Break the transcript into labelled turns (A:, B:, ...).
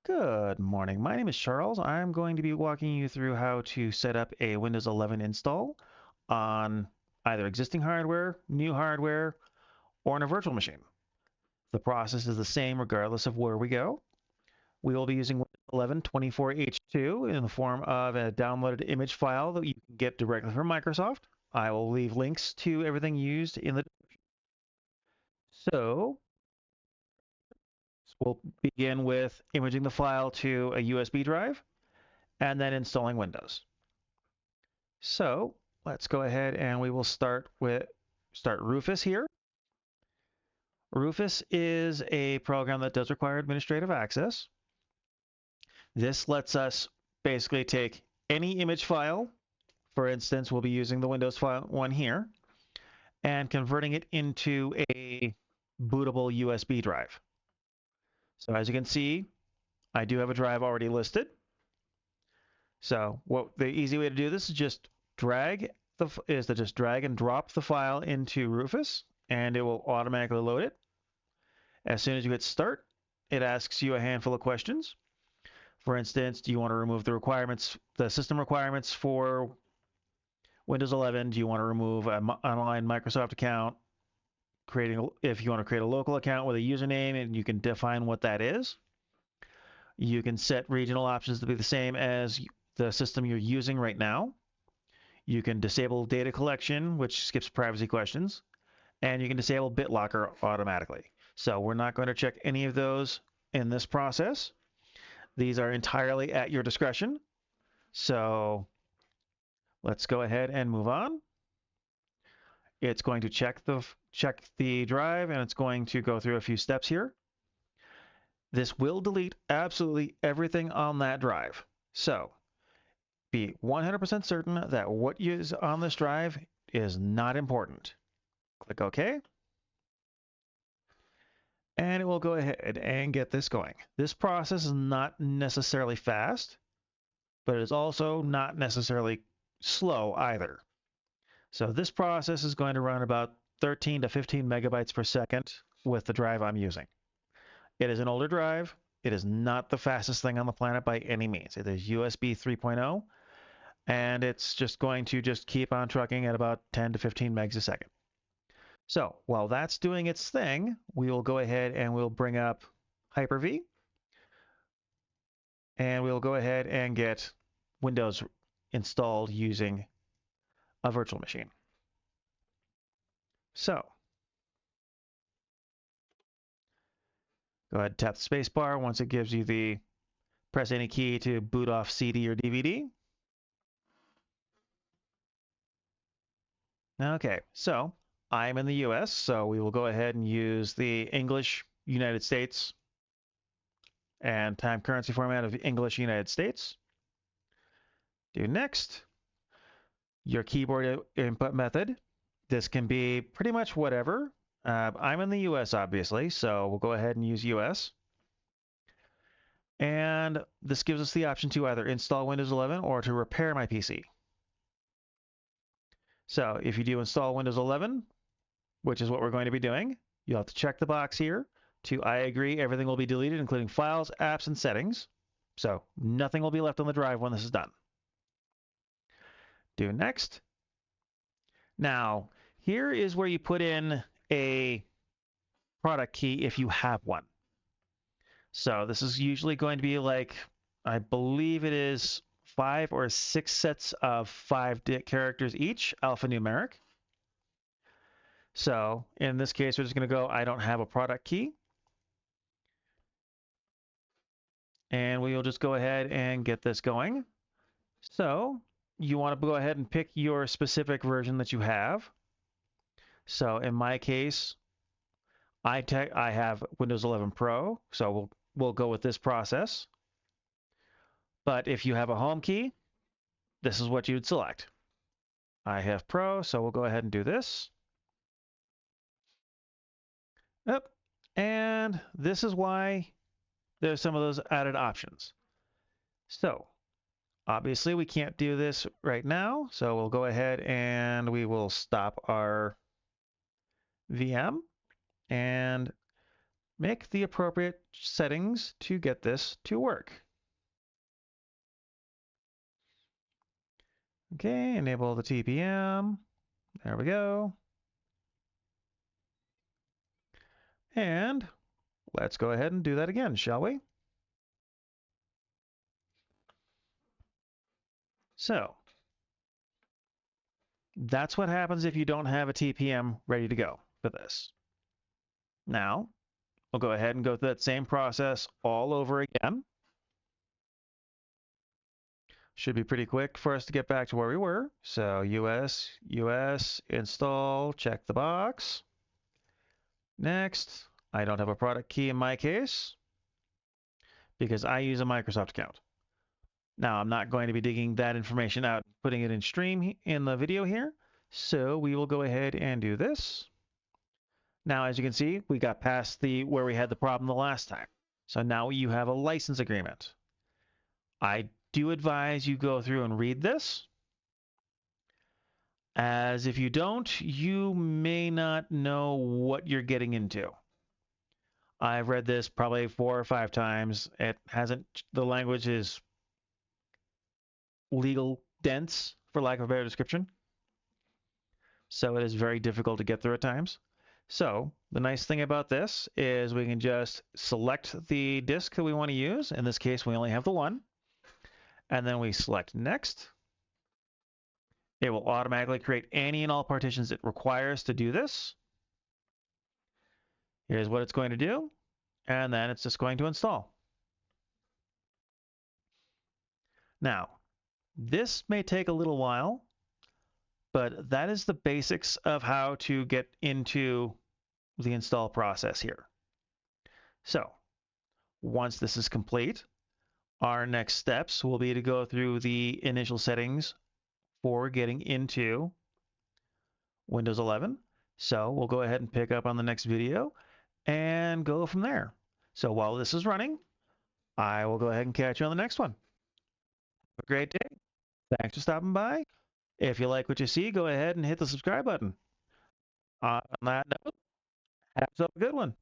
A: Good morning. My name is Charles. I'm going to be walking you through how to set up a Windows 11 install on either existing hardware, new hardware, or on a virtual machine. The process is the same regardless of where we go. We will be using Windows 11 24H2 in the form of a downloaded image file that you can get directly from Microsoft. I will leave links to everything used in the description. So we'll begin with imaging the file to a USB drive and then installing Windows. So let's go ahead and we will start Rufus here. Rufus is a program that does require administrative access. This lets us basically take any image file, for instance, we'll be using the Windows file one here, and converting it into a bootable USB drive. So as you can see, I do have a drive already listed. So the easy way to do this is just drag and drop the file into Rufus, and it will automatically load it. As soon as you hit start, it asks you a handful of questions. For instance, do you want to remove the system requirements for Windows 11? Do you want to remove an online Microsoft account? If you want to create a local account with a username, and you can define what that is. You can set regional options to be the same as the system you're using right now. You can disable data collection, which skips privacy questions, and you can disable BitLocker automatically. So we're not going to check any of those in this process. These are entirely at your discretion. So let's go ahead and move on. It's going to check the drive, and it's going to go through a few steps here. This will delete absolutely everything on that drive. So be 100% certain that what is on this drive is not important. Click OK. And it will go ahead and get this going. This process is not necessarily fast, but it is also not necessarily slow either. So this process is going to run about 13 to 15 megabytes per second with the drive I'm using. It is an older drive. It is not the fastest thing on the planet by any means. It is USB 3.0, and it's just going to keep on trucking at about 10 to 15 megs a second. So while that's doing its thing, we will go ahead and we'll bring up Hyper-V, and we'll go ahead and get Windows installed using a virtual machine. So go ahead and tap the space bar once it gives you press any key to boot off CD or DVD. Okay, so I'm in the US, so we will go ahead and use the English United States and time currency format of English United States. Do next. Your keyboard input method. This can be pretty much whatever. I'm in the US, obviously, so we'll go ahead and use US. And this gives us the option to either install Windows 11 or to repair my PC. So if you do install Windows 11, which is what we're going to be doing, you'll have to check the box here to I agree everything will be deleted, including files, apps, and settings. So nothing will be left on the drive when this is done. Do next. Now, here is where you put in a product key if you have one. So this is usually going to be like, I believe it is 5 or 6 sets of 5 characters each, alphanumeric. So in this case, we're just going to go, I don't have a product key. And we will just go ahead and get this going. So you want to go ahead and pick your specific version that you have. So in my case, I have Windows 11 Pro, so we'll go with this process. But if you have a home key, this is what you'd select. I have Pro, so we'll go ahead and do this. Yep. And this is why there's some of those added options. So obviously we can't do this right now, so we'll go ahead and we will stop our VM, and make the appropriate settings to get this to work. Okay, enable the TPM. There we go. And let's go ahead and do that again, shall we? So that's what happens if you don't have a TPM ready to go for this. Now, we'll go ahead and go through that same process all over again. Should be pretty quick for us to get back to where we were. So US, install, check the box. Next, I don't have a product key in my case because I use a Microsoft account. Now, I'm not going to be digging that information out, putting it in stream in the video here. So we will go ahead and do this. Now, as you can see, we got past where we had the problem the last time. So now you have a license agreement. I do advise you go through and read this, as if you don't, you may not know what you're getting into. I've read this probably 4 or 5 times. The language is legal dense, for lack of a better description. So it is very difficult to get through at times. So the nice thing about this is we can just select the disk that we want to use. In this case, we only have the one. And then we select next. It will automatically create any and all partitions it requires to do this. Here's what it's going to do. And then it's just going to install. Now, this may take a little while, but that is the basics of how to get into the install process here. So once this is complete, our next steps will be to go through the initial settings for getting into Windows 11. So we'll go ahead and pick up on the next video and go from there. So while this is running, I will go ahead and catch you on the next one. Have a great day. Thanks for stopping by. If you like what you see, go ahead and hit the subscribe button. On that note, have yourself a good one.